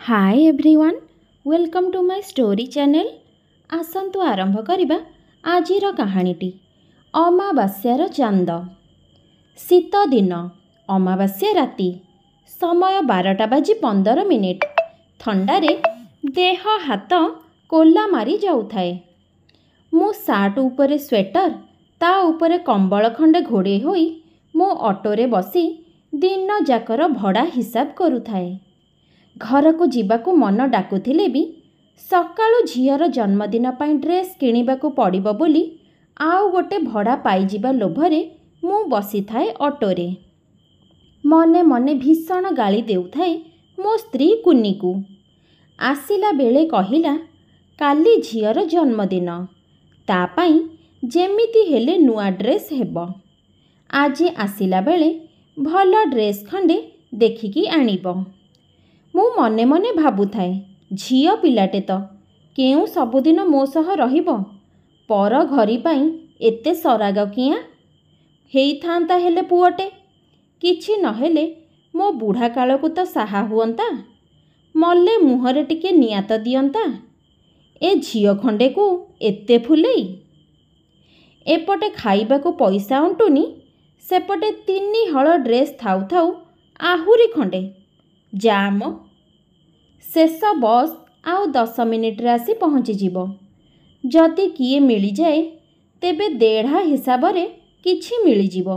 Hi everyone, welcome to my story channel. आसंतु आरंभ करिबा आजिर कहानीटी अमावास्यार चांद। शीत दिन अमावास्या राति समय 12:15। थंडारे देह हाथ कोला मारी जाउथाए। मु सार्ट उपरे स्वेटर ता उपरे कंबल खंडे घोड़े होई मो ऑटोरे बसी दिन जाकर भड़ा हिसाब करुथाए। घर को जीवाकू मन डाकुथिले भी सकाळु झीयर जन्मदिन पाई ड्रेस किणिबाकू पड़िबो बोली आउ गोटे भड़ा पाइजिबा लोभरे मु बसी थाए ऑटोरे। मने मने भीषण गाली देउथाए मो स्त्री कुन्नी को। आसिला बेले कहिला काली झीयर जन्मदिन, ता पाई जेमिति हेले नुआ ड्रेस हेबो। आज आसिला बेले भल ड्रेस खंडे देखिकी आनिबो। मु मने मने भाबुथाए झियो पिलाटे तो केउ सबुदिन मो सह रहिबो। पर घरी पाई एते सराग किया हेइथांता हेले पुओटे किछि नहेले मो बुढ़ा कालकू तो साहा हुअंता। मल्ले मुहरे टिके नियात दियंता। ए झियो खंडे को एते फुलेई। एपटे खाइबाकू पैसा अंटुनी, सेपटे 3 हल ड्रेस थाउ थाउ आहुरी खंडे जाम। शेष बस आउ 10 मिनिट रे आसी पहुँची जीवो। जदि किए मिली जाए तेबे 1.5 हिसाब रे किछि मिली जीवो।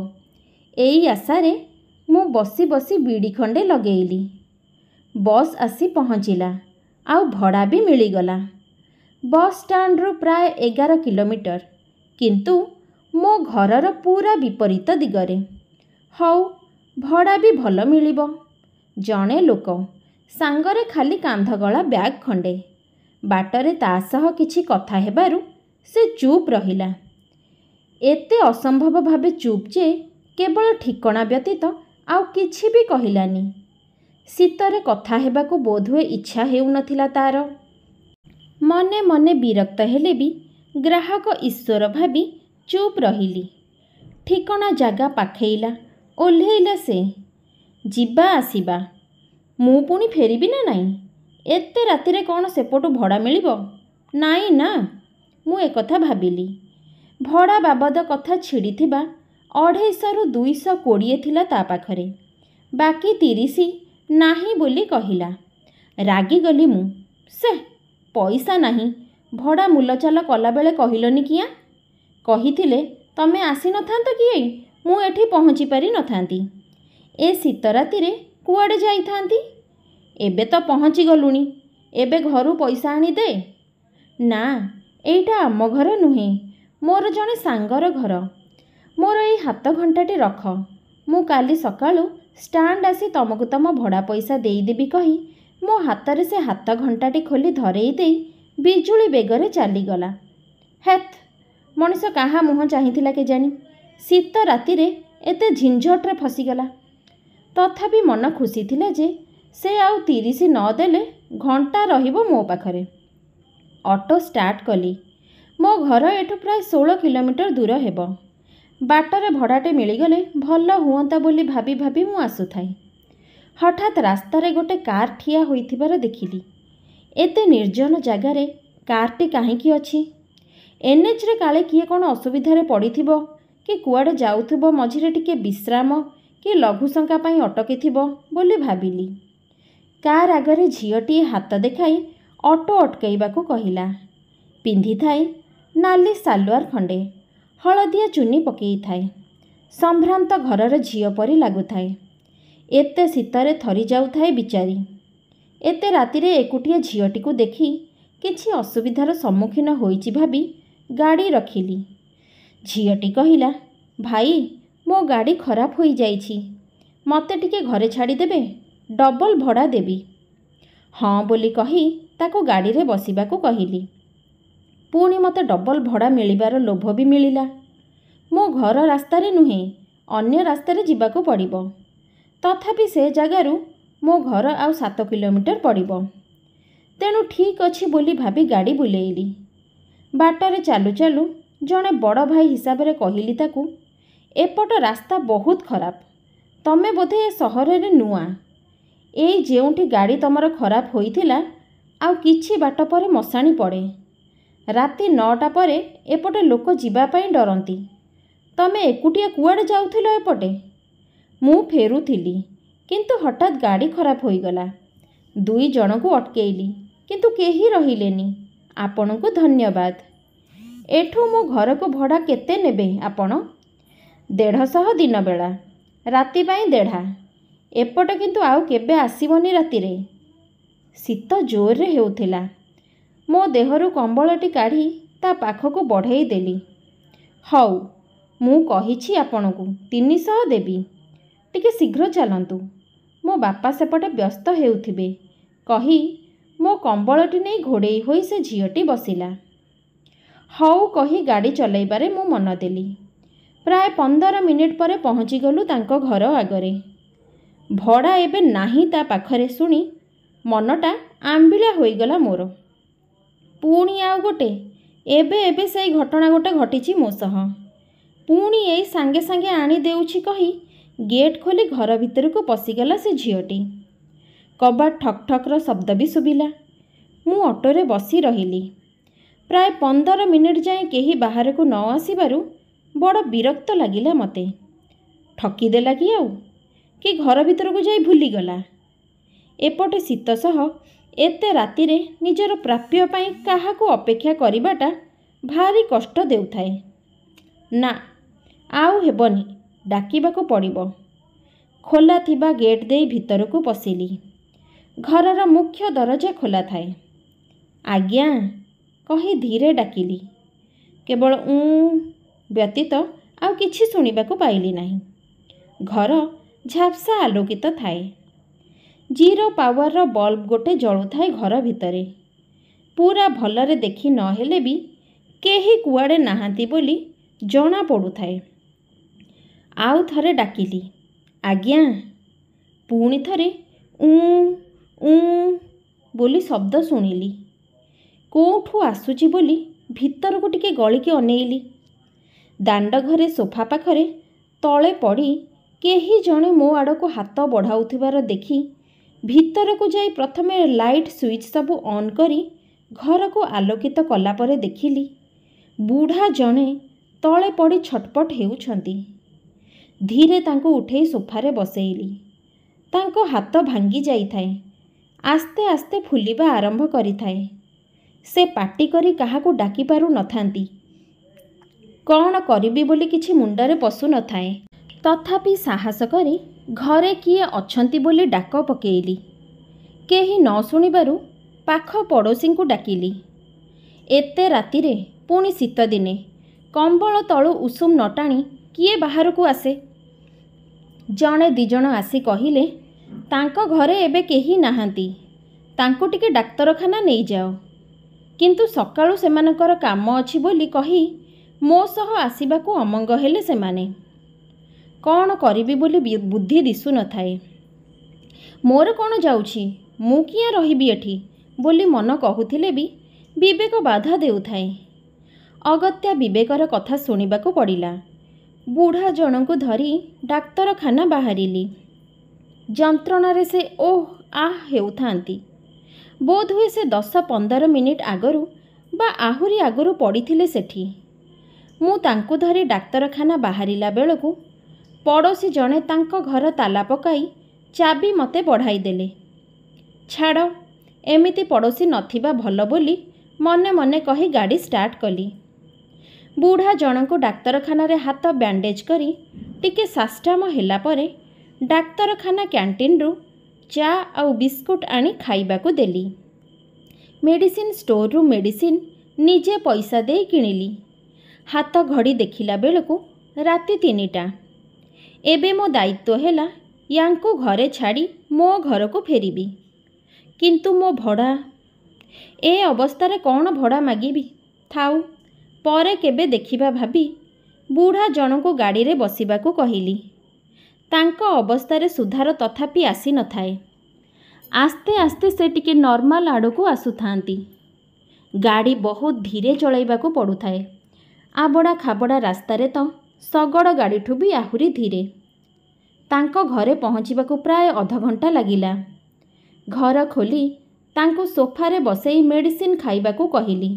एई आशारे मु बसी बसी बीड़ी खंडे लगेइली। बस आसी पहुँचिला आउ भड़ा भी मिलीगला। बस स्टैंड रु प्राय 11 किलोमीटर, किंतु मो घरर पूरा विपरीत दिगरे। हौ भड़ा भी भल मिलिबो। जणे लोक सांगरे खाली कांधगला बैग खंडे। बाटरे ता सह किछि कथा हेबारु से चुप रहिला। एते असंभव भावे चुप जे केवल ठिकणा व्यतीत आउ किछि भी कहिलानी। शीतरे कथा हेबाकू बोधुए इच्छा हेउ नथिला तार। मने मने विरक्त हेले भी ग्राहक ईश्वर भाबी चुप रहिली। ठिकणा जागा पाखेइला ओल्हेइला से। जिबा आसीबा मु पुणी फेरिबी ना नाई। एते रातिरे कौन सेपटू भड़ा मिलिबो? नाई ना, मु एकथा भाबिली। भड़ा बाबद कथा छिड़ीथिबा 250 रु 220 थिला ता पाखरे, बाकी 30 नाही बोली कहिला। रागी गली मु। से पैसा नाही, भड़ा मुलचाल कला बेले कहिलनी किया? कहिथिले तमे आसी नथांत कि मु एठी पहुँची पारि नथांती। ए शीत रातिरे कुआडे जाइथांती? एबे तो पहुँची गलुनी, एबे घरू पैसा आनी दे। ना, एइटा आम घर नुहे, मोर जने सांगर घर। मोर एई हाथ घंटाटी रख, मु काली सकाळु स्टैंड आसी तमकु तम भड़ा पैसा देदेवी कही मो हाथरे से हाथ घंटाटी खोली धरेई देई बिजुली बेगरे चलीगला। हेत मनीष कहा मुह चाहिथिला केजानी? शीत रातिरे एते झिंझट्रे फसीगला। तथापि मन खुशी थिला जे से आउ 30 न देले घंटा रहिबो मो पाखरे। ऑटो स्टार्ट कली। मो घर एठु प्राय 16 किलोमीटर दूर हेबो। बाटरे भड़ाटे मिलीगले भल हुअंता बोली भाबी भाबी मु आसुथाए। हठात रास्तारे गोटे कार ठिया होइथिबार देखिली। एते निर्जन जगारे कारटी काहींकी अछि? एनएच रे काले किए कोन असुविधारे पड़िथिबो कि कुआडे जाउथिबो मझिरे टिके विश्राम कि लघुशंका पाई अटकीथिबो बोली भाबिली। कार आगरे झीयटी हाथ देखाई ऑटो अटकैबाकू कहिला। पिंधि थाए नाली सालुआर खंडे, हलदिया चुन्नी पकेई थाए। संभ्रांत घरर झीय परी लागुथाए। एते शीतरे थरी जाउथाए बिचारी। एते रातिरे एकुटिया झीयटीकू देखी किछि असुविधार सम्मुखीन होइछि भाबी गाड़ी रखिली। झीयटी कहिला, भाई मो गाड़ी खराब होई जाइछि, मते टिके घरे छाड़ी देबे, डबल भड़ा देबी। हाँ बोली कही ताको गाड़ी रे बसिबाकू कहिली। पुणी मते डबल भड़ा मिलिबार लोभ भी मिलिला। मो घर रास्तारे नुहे, अन्य रास्तारे जिबाकू पड़िबो। तथापि से जगारू मो घर आउ 7 किलोमीटर पड़िबो। तेणु ठीक अछि बोली भाबी गाड़ी बुलेइली। बाटरे चालू चालू जणे बड़ भाई हिसाब रे कहिली ताकू, एपट रास्ता बहुत खराब, तमे बोधे ए सहर रे नुआ, ଏଇ ଯେଉଁଠି ଗାଡ଼ି ତମର ଖରାପ ହୋଇଥିଲା ଆଉ କିଛି ବାଟ ପରେ ମଶାଣି ପଡ଼େ। ରାତି 9ଟା ପରେ ଏପଟେ ଲୋକ ଯିବା ପାଇଁ ଡରନ୍ତି। ତମେ ଏକୁଟିଆ କୁଆଡ଼େ ଯାଉଥିଲ ଏପଟେ? ମୁଁ ଫେରୁଥିଲି, କିନ୍ତୁ ହଠାତ୍ ଗାଡ଼ି ଖରାପ ହୋଇଗଲା। 2 ଜଣଙ୍କୁ ଅଟକେଇଲି, କିନ୍ତୁ କେହି ରହିଲେନି। ଆପଣଙ୍କୁ ଧନ୍ୟବାଦ। ଏଠୁ ମୋ ଘରକୁ ଭଡ଼ା କେତେ ନେବେ ଆପଣ? 150 ଦିନବେଳା, ରାତି ପାଇଁ 1.5। ଏପଟେ କିନ୍ତୁ ଆଉ କେବେ ଆସିବନି ରାତିରେ। ଶୀତ ଜୋରରେ ହେଉଥିଲା। ମୋ ଦେହରୁ କମ୍ବଳଟି କାଢ଼ି ତା ପାଖକୁ ବଢ଼େଇ ଦେଲି। ହଉ, ମୁଁ କହିଛି ଆପଣଙ୍କୁ 300 ଦେବି। ଟିକେ ଶୀଘ୍ର ଚାଲନ୍ତୁ, ମୋ ବାପା ସେପଟେ ବ୍ୟସ୍ତ ହେଉଥିବେ କହି ମୋ କମ୍ବଳଟି ନେଇ ଘୋଡ଼େଇ ହୋଇ ସେ ଝିଅଟି ବସିଲା। ହଉ କହି ଗାଡ଼ି ଚଲାଇବାରେ ମୁଁ ମନ ଦେଲି। ପ୍ରାୟ 15 ମିନିଟ୍ ପରେ ପହଞ୍ଚିଗଲୁ ତାଙ୍କ ଘର ଆଗରେ। ଭଡ଼ା ଏବେ ନାହିଁ ତା ପାଖରେ ଶୁଣି ମନଟା ଆମ୍ବିଳା ହୋଇଗଲା ମୋର। ପୁଣି ଆଉ ଗୋଟେ, ଏବେ ସେଇ ଘଟଣା ଗୋଟେ ଘଟିଛି ମୋ ସହ। ପୁଣି ଏଇ ସାଙ୍ଗେ ସାଙ୍ଗେ ଆଣି ଦେଉଛି କହି ଗେଟ୍ ଖୋଲି ଘର ଭିତରକୁ ପଶିଗଲା ସେ ଝିଅଟି। କବାଟ ଠକ୍ ଠକ୍ର ଶବ୍ଦ ବି ଶୁଭିଲା। ମୁଁ ଅଟୋରେ ବସି ରହିଲି। ପ୍ରାୟ 15 ମିନିଟ୍ ଯାଏଁ କେହି ବାହାରକୁ ନ ଆସିବାରୁ ବଡ଼ ବିରକ୍ତ ଲାଗିଲା ମୋତେ। ଠକିଦେଲା କି ଆଉ, କି ଘର ଭିତରକୁ ଯାଇ ଭୁଲିଗଲା। ଏପଟେ ଶୀତ ସହ ଏତେ ରାତିରେ ନିଜର ପ୍ରାପ୍ୟ ପାଇଁ କାହାକୁ ଅପେକ୍ଷା କରିବାଟା ଭାରି କଷ୍ଟ ଦେଉଥାଏ। ନା, ଆଉ ହେବନି, ଡାକିବାକୁ ପଡ଼ିବ। ଖୋଲା ଥିବା ଗେଟ୍ ଦେଇ ଭିତରକୁ ପଶିଲି। ଘରର ମୁଖ୍ୟ ଦରଜା ଖୋଲା ଥାଏ। ଆଜ୍ଞା କହି ଧୀରେ ଡାକିଲି। କେବଳ ବ୍ୟତୀତ ଆଉ କିଛି ଶୁଣିବାକୁ ପାଇଲି ନାହିଁ। ଘର ଝାପ୍ସା ଆଲୋକିତ ଥାଏ। 0 ପାୱାରର ବଲ୍ବ ଗୋଟେ ଜଳୁଥାଏ ଘର ଭିତରେ। ପୁରା ଭଲରେ ଦେଖି ନ ହେଲେ ବି କେହି କୁଆଡ଼େ ନାହାନ୍ତି ବୋଲି ଜଣା ପଡ଼ୁଥାଏ। ଆଉ ଥରେ ଡାକିଲି, ଆଜ୍ଞା। ପୁଣି ଥରେ ବୋଲି ଶବ୍ଦ ଶୁଣିଲି। କେଉଁଠୁ ଆସୁଛି ବୋଲି ଭିତରକୁ ଟିକେ ଗଳିକି ଅନେଇଲି। ଦାଣ୍ଡ ଘରେ ସୋଫା ପାଖରେ ତଳେ ପଡ଼ି କେହି ଜଣେ ମୋ ଆଡ଼କୁ ହାତ ବଢ଼ାଉଥିବାର ଦେଖି ଭିତରକୁ ଯାଇ ପ୍ରଥମେ ଲାଇଟ୍ ସୁଇଚ୍ ସବୁ ଅନ୍ କରି ଘରକୁ ଆଲୋକିତ କଲା ପରେ ଦେଖିଲି ବୁଢ଼ା ଜଣେ ତଳେ ପଡ଼ି ଛଟପଟ ହେଉଛନ୍ତି। ଧୀରେ ତାଙ୍କୁ ଉଠେଇ ସୋଫାରେ ବସେଇଲି। ତାଙ୍କ ହାତ ଭାଙ୍ଗି ଯାଇଥାଏ। ଆସ୍ତେ ଆସ୍ତେ ଫୁଲିବା ଆରମ୍ଭ କରିଥାଏ। ସେ ପାଟି କରି କାହାକୁ ଡାକି ପାରୁନଥାନ୍ତି। କ'ଣ କରିବି ବୋଲି କିଛି ମୁଣ୍ଡରେ ପଶୁନଥାଏ। ତଥାପି ସାହସ କରି ଘରେ କିଏ ଅଛନ୍ତି ବୋଲି ଡାକ ପକେଇଲି। କେହି ନ ଶୁଣିବାରୁ ପାଖ ପଡ଼ୋଶୀଙ୍କୁ ଡାକିଲି। ଏତେ ରାତିରେ, ପୁଣି ଶୀତ ଦିନେ, କମ୍ବଳ ତଳୁ ଉଷୁମ ନ ଟାଣି କିଏ ବାହାରକୁ ଆସେ? ଜଣେ 2 ଜଣ ଆସି କହିଲେ, ତାଙ୍କ ଘରେ ଏବେ କେହି ନାହାନ୍ତି, ତାଙ୍କୁ ଟିକେ ଡାକ୍ତରଖାନା ନେଇଯାଅ। କିନ୍ତୁ ସକାଳୁ ସେମାନଙ୍କର କାମ ଅଛି ବୋଲି କହି ମୋ ସହ ଆସିବାକୁ ଅମଙ୍ଗ ହେଲେ ସେମାନେ। କ'ଣ କରିବି ବୋଲି ବୁଦ୍ଧି ଦିଶୁନଥାଏ। ମୋର କ'ଣ ଯାଉଛି, ମୁଁ କିଆଁ ରହିବି ଏଠି ବୋଲି ମନ କହୁଥିଲେ ବି ବିବେକ ବାଧା ଦେଉଥାଏ। ଅଗତ୍ୟା ବିବେକର କଥା ଶୁଣିବାକୁ ପଡ଼ିଲା। ବୁଢ଼ା ଜଣଙ୍କୁ ଧରି ଡାକ୍ତରଖାନା ବାହାରିଲି। ଯନ୍ତ୍ରଣାରେ ସେ ହେଉଥାନ୍ତି। ବୋଧହୁଏ ସେ 10-15 ମିନିଟ୍ ଆଗରୁ ବା ଆହୁରି ଆଗରୁ ପଡ଼ିଥିଲେ ସେଠି। ମୁଁ ତାଙ୍କୁ ଧରି ଡାକ୍ତରଖାନା ବାହାରିଲା ବେଳକୁ ପଡ଼ୋଶୀ ଜଣେ ତାଙ୍କ ଘର ତାଲା ପକାଇ ଚାବି ମୋତେ ବଢ଼ାଇ ଦେଲେ। ଛାଡ଼, ଏମିତି ପଡ଼ୋଶୀ ନଥିବା ଭଲ ବୋଲି ମନେ ମନେ କହି ଗାଡ଼ି ଷ୍ଟାର୍ଟ କଲି। ବୁଢ଼ା ଜଣଙ୍କୁ ଡାକ୍ତରଖାନାରେ ହାତ ବ୍ୟାଣ୍ଡେଜ୍ କରି ଟିକେ ସାଷ୍ଟାମ ହେଲା ପରେ ଡାକ୍ତରଖାନା କ୍ୟାଣ୍ଟିନ୍ରୁ ଚା ଆଉ ବିସ୍କୁଟ୍ ଆଣି ଖାଇବାକୁ ଦେଲି। ମେଡ଼ିସିନ୍ ଷ୍ଟୋରରୁ ମେଡ଼ିସିନ୍ ନିଜେ ପଇସା ଦେଇ କିଣିଲି। ହାତ ଘଡ଼ି ଦେଖିଲା ବେଳକୁ ରାତି 3ଟା। ଏବେ ମୋ ଦାୟିତ୍ୱ ହେଲା ୟାଙ୍କୁ ଘରେ ଛାଡ଼ି ମୋ ଘରକୁ ଫେରିବି। କିନ୍ତୁ ମୋ ଭଡ଼ା? ଏ ଅବସ୍ଥାରେ କ'ଣ ଭଡ଼ା ମାଗିବି? ଥାଉ, ପରେ କେବେ ଦେଖିବା ଭାବି ବୁଢ଼ା ଜଣଙ୍କୁ ଗାଡ଼ିରେ ବସିବାକୁ କହିଲି। ତାଙ୍କ ଅବସ୍ଥାରେ ସୁଧାର ତଥାପି ଆସିନଥାଏ। ଆସ୍ତେ ଆସ୍ତେ ସେ ଟିକେ ନର୍ମାଲ ଆଡ଼କୁ ଆସୁଥାନ୍ତି। ଗାଡ଼ି ବହୁତ ଧୀରେ ଚଳାଇବାକୁ ପଡ଼ୁଥାଏ। ଆବଡ଼ା ଖାବଡ଼ା ରାସ୍ତାରେ ତ ଶଗଡ଼ ଗାଡ଼ିଠୁ ବି ଆହୁରି ଧୀରେ। ତାଙ୍କ ଘରେ ପହଞ୍ଚିବାକୁ ପ୍ରାୟ ଅଧଘଣ୍ଟା ଲାଗିଲା। घर खोली तांको सोफारे बसई मेडिसिन खाइबाकू कहिली।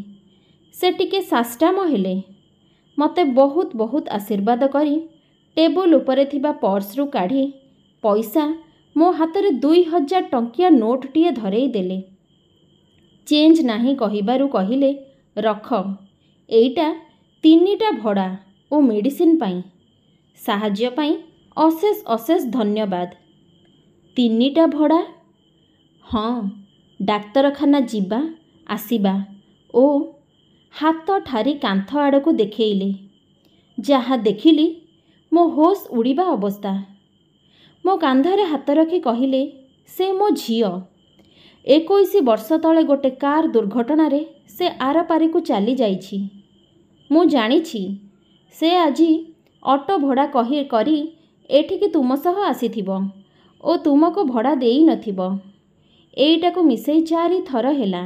से टिके साष्टाम हेले। मते बहुत बहुत आशीर्वाद करी टेबुल उपरे थिबा पर्सरू काढ़ी पैसा मो हातरे 2000 टंकिया नोटटिए धरई देले। चेंज नाही कहिबारु कहिले रख, एइटा 3टा भड़ा ओ मेडिसिन पाई, साहाज्य पाई अशेष अशेष धन्यवाद। 3टा भड़ा? हाँ, डाक्तरखाना जीवा आसीबा ओ हाथ ठारी कांथ आड़को देखेइले। जहा देखिली मो होश उड़ीबा अवस्था। मो कांधरे हाथ रखी कहिले से मो झियो। 21 वर्ष तले गोटे कार दुर्घटना रे से आरपारी को चली जाइछि। मु जानिछि से आजी ऑटो भड़ा कही करी एठिकी तुम सह आसीथिबो ओ तुमको भड़ा देई नथिबो। एइटाको मिसेई 4 थर हेला।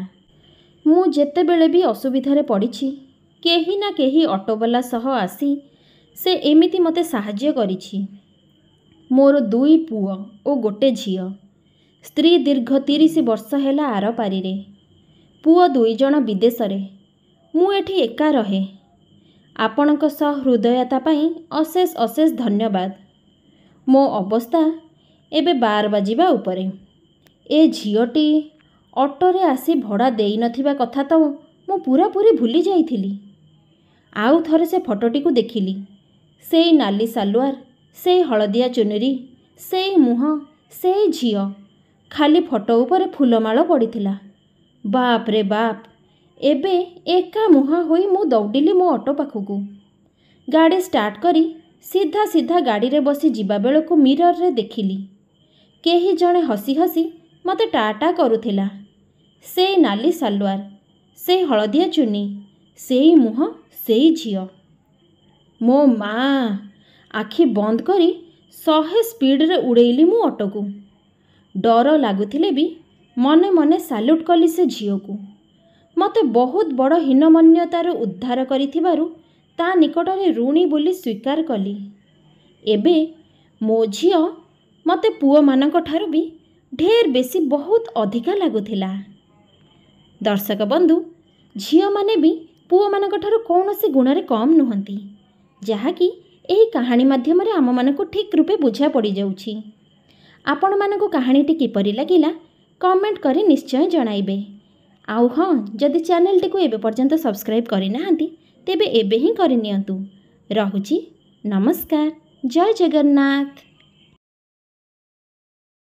मु जेतेबेले भी असुविधारे पड़िछि केही ना केही ऑटोवाला सह आसी से एमिति मते साहाज्य करिछि। मोर 2 पुओ ओ गोटे झियो। स्त्री दीर्घ 30 वर्ष हेला आरपारी रे। पुओ 2 जण विदेशरे। मु एठी एका रहे। आपणक सह हृदयता पाई अशेष अशेष धन्यवाद। मो अवस्था एबे 12 बाजिबा उपरे। ए झियोटी ऑटोरे आसी भड़ा देई नथिबा कथा तो मु पूरापूरी भूली जाइथिली। आउ थरे से फोटोटी को देखिली। सेई नाली सालुआर, सेई हलदिया चुनरी, सेई मुह, सेई झियो। खाली फोटो उपरे फूलमाଳ पड़िथिला। बाप रे बाप, एबे एका मुहा होई मु दौड़िली मो ऑटो पाखकू। गाड़ी स्टार्ट करी सीधा सीधा गाड़ी रे बसी जीवा बेलको मिरर रे देखिली केही जणे हसी हसी मते टाटा करुथिला। सेई नाली सालुआर, सेई हलदिया चुनी, सेई मुह, सेई झियो। मो माँ, आखि बंद करी 100 स्पीड रे उड़ेइली मु ऑटो को। डर लागुथिले भी मने मने साल्यूट कली से झियो को। मते बहुत बड़ हीनमन्यतार उद्धार करिथिबारु ता निकटरे ऋणी बोली स्वीकार कली। एबे मो झियो मते पुओ मानक ठारू भी ढेर बेसी बहुत अधिका लागुथिला। दर्शक बंधु, झियो माने भी पुओ मानक ठारू कौनसी गुणरे कम नुहंती, जहाँकि एही कहानी माध्यम रे आम मानक ठीक रूपे बुझा पड़ी जाउछि। आपण मानक कहानीटी किपरि लागिला कमेंट करी निश्चय जणाइबे। आउ हाँ, जदि चैनल टी को एबे पर्यंत सब्सक्राइब करि नाहंती तेबे एबे ही करि नियंतु। रहुछि, नमस्कार, जय जगन्नाथ।